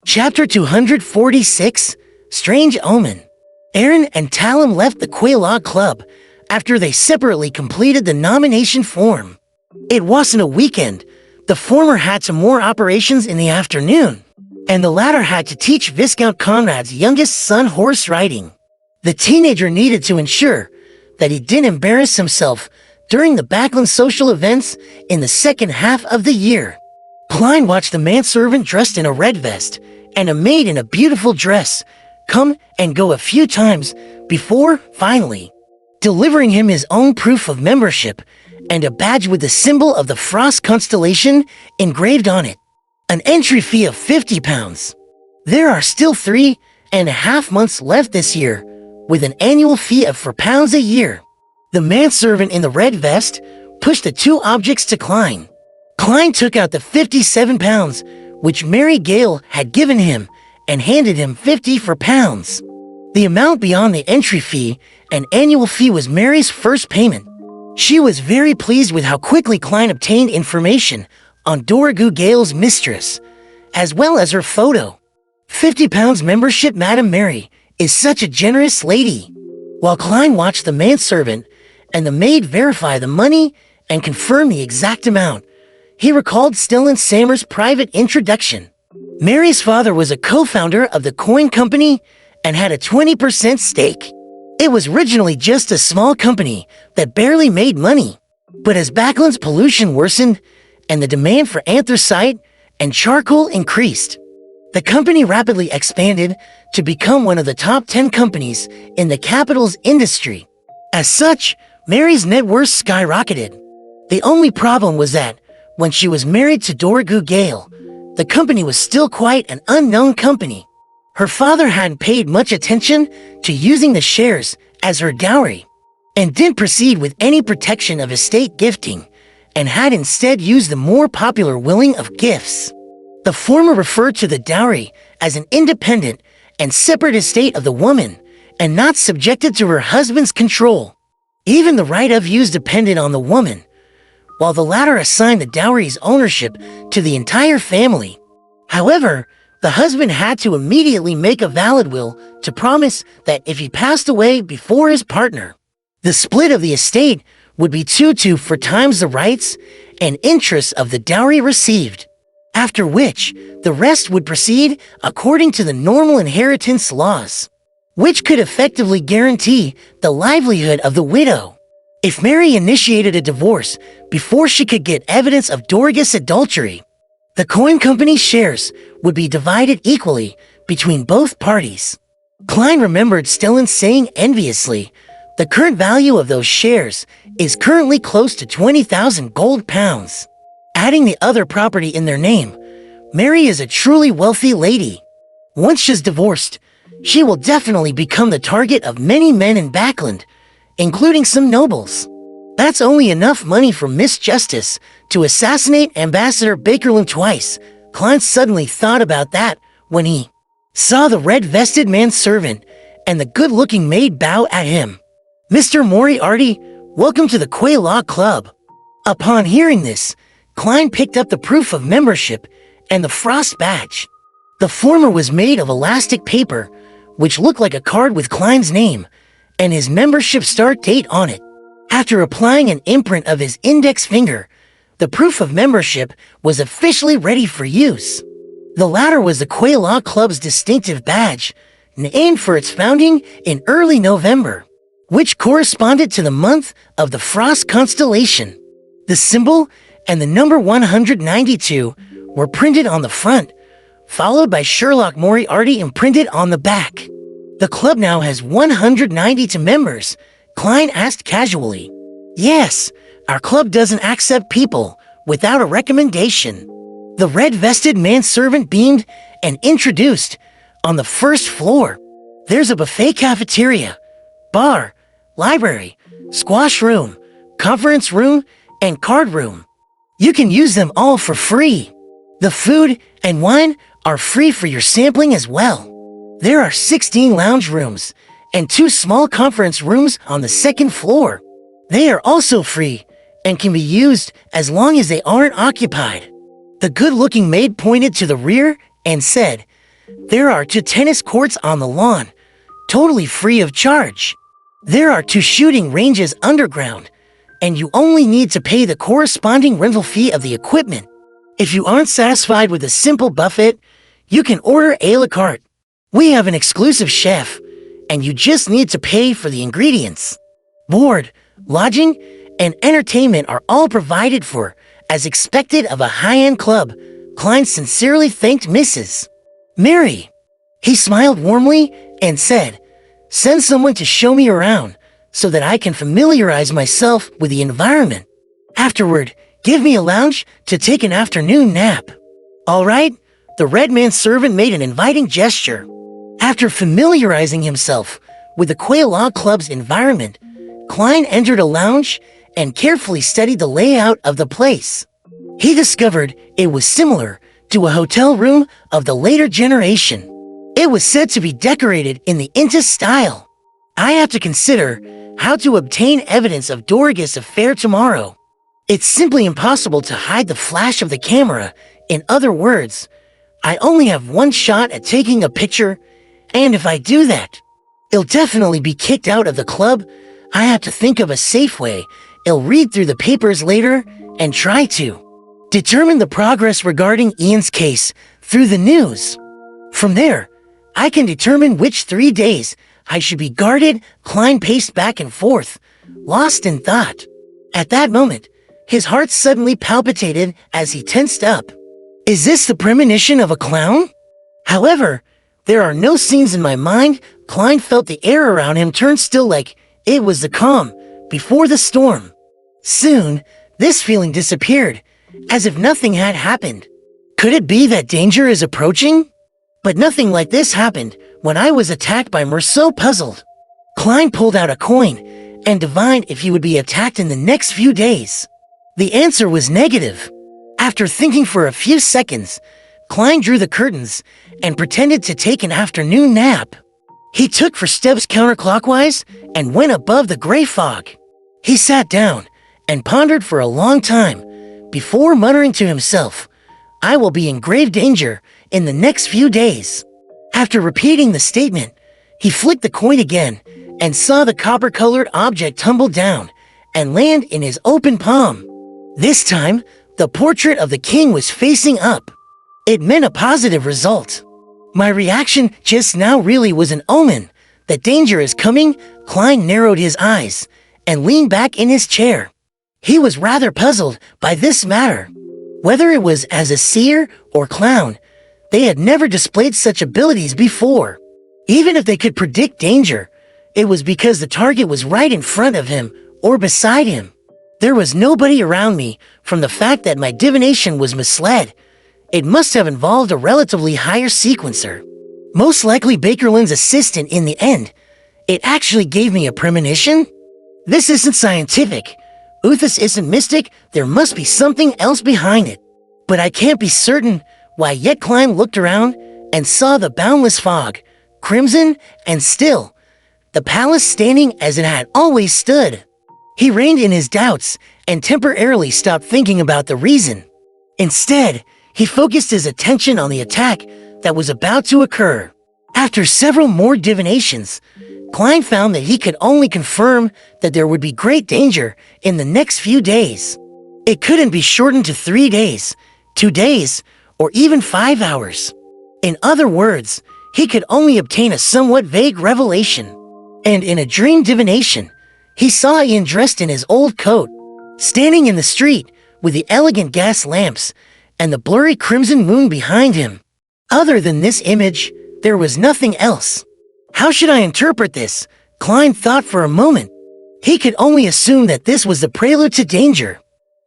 Chapter 246, Strange Omen. Aaron and Talum left the Quelaw Club after they separately completed the nomination form. It wasn't a weekend. The former had some more operations in the afternoon, and the latter had to teach Viscount Conrad's youngest son horse riding. The teenager needed to ensure that he didn't embarrass himself during the Backland social events in the second half of the year. Klein watched the manservant dressed in a red vest and a maid in a beautiful dress come and go a few times before, finally, delivering him his own proof of membership and a badge with the symbol of the Frost constellation engraved on it. An entry fee of £50. There are still 3.5 months left this year, with an annual fee of £4 a year. The manservant in the red vest pushed the two objects to Klein. Klein took out the £57, which Mary Gale had given him, and handed him 50 for pounds. The amount beyond the entry fee and annual fee was Mary's first payment. She was very pleased with how quickly Klein obtained information on Doragoo Gale's mistress, as well as her photo. £50 membership, Madam Mary is such a generous lady. While Klein watched the manservant and the maid verify the money and confirm the exact amount, he recalled Stellan Sammer's private introduction. Mary's father was a co-founder of the coin company and had a 20% stake. It was originally just a small company that barely made money, but as Backland's pollution worsened and the demand for anthracite and charcoal increased, the company rapidly expanded to become one of the top 10 companies in the capital's industry. As such, Mary's net worth skyrocketed. The only problem was that when she was married to Doragoo Gale, the company was still quite an unknown company. Her father hadn't paid much attention to using the shares as her dowry, and didn't proceed with any protection of estate gifting, and had instead used the more popular willing of gifts. The former referred to the dowry as an independent and separate estate of the woman, and not subjected to her husband's control. Even the right of use depended on the woman, while the latter assigned the dowry's ownership to the entire family. However, the husband had to immediately make a valid will to promise that if he passed away before his partner, the split of the estate would be 2-2 for times the rights and interests of the dowry received, after which the rest would proceed according to the normal inheritance laws, which could effectively guarantee the livelihood of the widow. If Mary initiated a divorce before she could get evidence of Doragoo's adultery, the coin company's shares would be divided equally between both parties. Klein remembered Stellan saying enviously, the current value of those shares is currently close to 20,000 gold pounds. Adding the other property in their name, Mary is a truly wealthy lady. Once she's divorced, she will definitely become the target of many men in Backland, including some nobles. That's only enough money for Miss Justice to assassinate Ambassador Bakerland twice. Klein suddenly thought about that when he saw the red-vested manservant and the good-looking maid bow at him. Mr. Moriarty, welcome to the Quelaw Club. Upon hearing this, Klein picked up the proof of membership and the Frost badge. The former was made of elastic paper, which looked like a card with Klein's name and his membership start date on it. After applying an imprint of his index finger, the proof of membership was officially ready for use. The latter was the Quelaw Club's distinctive badge, named for its founding in early November, which corresponded to the month of the Frost constellation. The symbol and the number 192 were printed on the front, followed by Sherlock Moriarty imprinted on the back. The club now has 192 members, Klein asked casually. Yes, our club doesn't accept people without a recommendation. The red-vested manservant beamed and introduced. On the first floor, there's a buffet cafeteria, bar, library, squash room, conference room, and card room. You can use them all for free. The food and wine are free for your sampling as well. There are 16 lounge rooms and 2 small conference rooms on the second floor. They are also free and can be used as long as they aren't occupied. The good-looking maid pointed to the rear and said, there are 2 tennis courts on the lawn, totally free of charge. There are 2 shooting ranges underground, and you only need to pay the corresponding rental fee of the equipment. If you aren't satisfied with a simple buffet, you can order a la carte. We have an exclusive chef, and you just need to pay for the ingredients. Board, lodging, and entertainment are all provided for, as expected of a high-end club. Klein sincerely thanked Mrs. Mary. He smiled warmly and said, "Send someone to show me around so that I can familiarize myself with the environment. Afterward, give me a lounge to take an afternoon nap." "All right." The red man's servant made an inviting gesture. After familiarizing himself with the Quail Law Club's environment, Klein entered a lounge and carefully studied the layout of the place. He discovered it was similar to a hotel room of the later generation. It was said to be decorated in the Inca style. I have to consider how to obtain evidence of Dorgas' affair tomorrow. It's simply impossible to hide the flash of the camera. In other words, I only have one shot at taking a picture, and if I do that, I'll definitely be kicked out of the club. I have to think of a safe way. I'll read through the papers later and try to determine the progress regarding Ian's case through the news. From there, I can determine which 3 days I should be guarded. Klein paced back and forth, lost in thought. At that moment, his heart suddenly palpitated as he tensed up. Is this the premonition of a clown? However, there are no scenes in my mind. Klein felt the air around him turn still, like it was the calm before the storm. Soon, this feeling disappeared, as if nothing had happened. Could it be that danger is approaching? But nothing like this happened when I was attacked by Merceau. Puzzled, Klein pulled out a coin and divined if he would be attacked in the next few days. The answer was negative. After thinking for a few seconds, Klein drew the curtains and pretended to take an afternoon nap. He took 4 steps counterclockwise and went above the gray fog. He sat down and pondered for a long time before muttering to himself, "I will be in grave danger in the next few days." After repeating the statement, he flicked the coin again and saw the copper-colored object tumble down and land in his open palm. This time, the portrait of the king was facing up. It meant a positive result. My reaction just now really was an omen that danger is coming. Klein narrowed his eyes and leaned back in his chair. He was rather puzzled by this matter. Whether it was as a seer or clown, they had never displayed such abilities before. Even if they could predict danger, it was because the target was right in front of him or beside him. There was nobody around me. From the fact that my divination was misled, it must have involved a relatively higher sequencer. Most likely Bakerland's assistant in the end. It actually gave me a premonition? This isn't scientific. Uthas isn't mystic. There must be something else behind it. But I can't be certain. Why yet? Klein looked around and saw the boundless fog, crimson and still, the palace standing as it had always stood. He reined in his doubts and temporarily stopped thinking about the reason. Instead, he focused his attention on the attack that was about to occur. After several more divinations, Klein found that he could only confirm that there would be great danger in the next few days. It couldn't be shortened to 3 days, 2 days, or even 5 hours. In other words, he could only obtain a somewhat vague revelation. And in a dream divination, he saw Ian dressed in his old coat, standing in the street with the elegant gas lamps and the blurry crimson moon behind him. Other than this image, there was nothing else. How should I interpret this? Klein thought for a moment. He could only assume that this was the prelude to danger.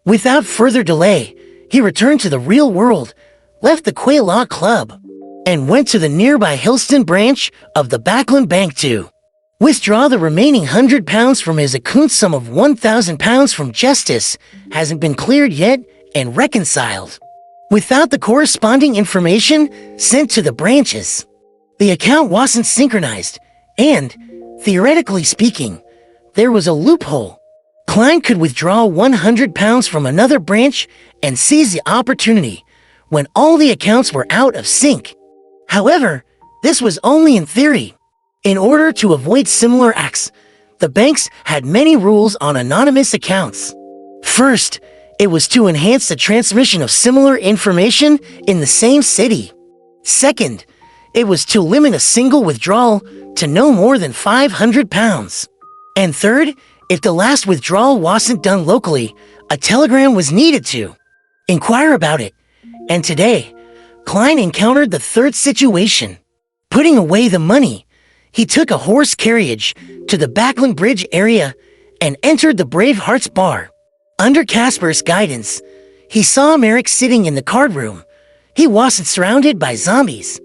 Without further delay, he returned to the real world, left the Quail Law Club, and went to the nearby Hillston branch of the Backland Bank to withdraw the remaining £100 from his account. Sum of £1,000 from justice hasn't been cleared yet and reconciled. Without the corresponding information sent to the branches, the account wasn't synchronized, and, theoretically speaking, there was a loophole. Klein could withdraw £100 from another branch and seize the opportunity when all the accounts were out of sync. However, this was only in theory. In order to avoid similar acts, the banks had many rules on anonymous accounts. First, it was to enhance the transmission of similar information in the same city. Second, it was to limit a single withdrawal to no more than £500. And third, if the last withdrawal wasn't done locally, a telegram was needed to inquire about it. And today, Klein encountered the third situation. Putting away the money, he took a horse carriage to the Backland Bridge area and entered the Brave Hearts bar. Under Casper's guidance, he saw Merrick sitting in the card room. He wasn't surrounded by zombies.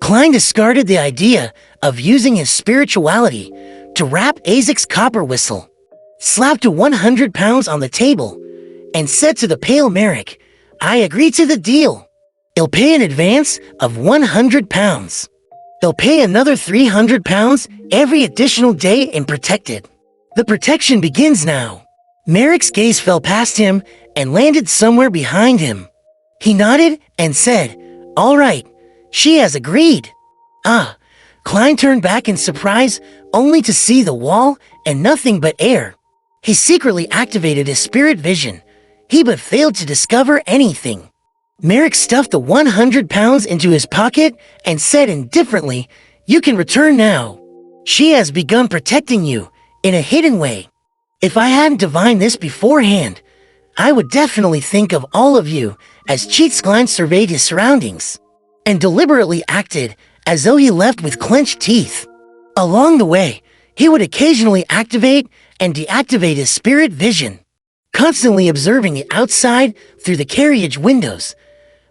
Klein discarded the idea of using his spirituality to wrap Isaac's copper whistle, slapped a £100 on the table, and said to the pale Merrick, "I agree to the deal. He'll pay an advance of £100. They'll pay another £300 every additional day in protected. The protection begins now." Merrick's gaze fell past him and landed somewhere behind him. He nodded and said, "All right, she has agreed." Klein turned back in surprise only to see the wall and nothing but air. He secretly activated his spirit vision. He but failed to discover anything. Merrick stuffed the £100 into his pocket and said indifferently, "You can return now. She has begun protecting you in a hidden way. If I hadn't divined this beforehand, I would definitely think of all of you as cheats." Klein surveyed his surroundings and deliberately acted as though he left with clenched teeth. Along the way, he would occasionally activate and deactivate his spirit vision, constantly observing the outside through the carriage windows.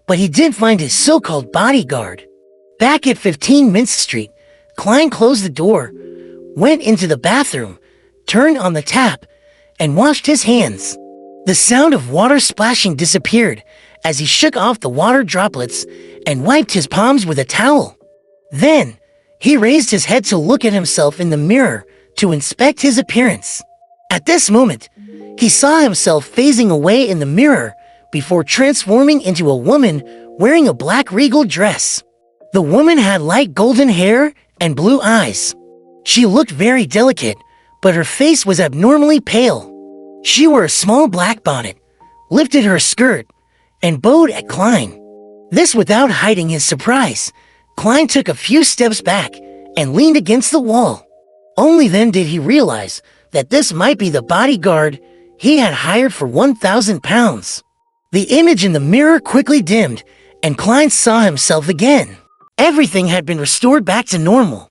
But he did find his so-called bodyguard. Back at 15 Mince Street, Klein closed the door, went into the bathroom, turned on the tap, and washed his hands. The sound of water splashing disappeared as he shook off the water droplets and wiped his palms with a towel. Then, he raised his head to look at himself in the mirror to inspect his appearance. At this moment, he saw himself phasing away in the mirror before transforming into a woman wearing a black regal dress. The woman had light golden hair and blue eyes. She looked very delicate, but her face was abnormally pale. She wore a small black bonnet, lifted her skirt, and bowed at Klein. This without hiding his surprise. Klein took a few steps back and leaned against the wall. Only then did he realize that this might be the bodyguard he had hired for £1,000. The image in the mirror quickly dimmed, and Klein saw himself again. Everything had been restored back to normal.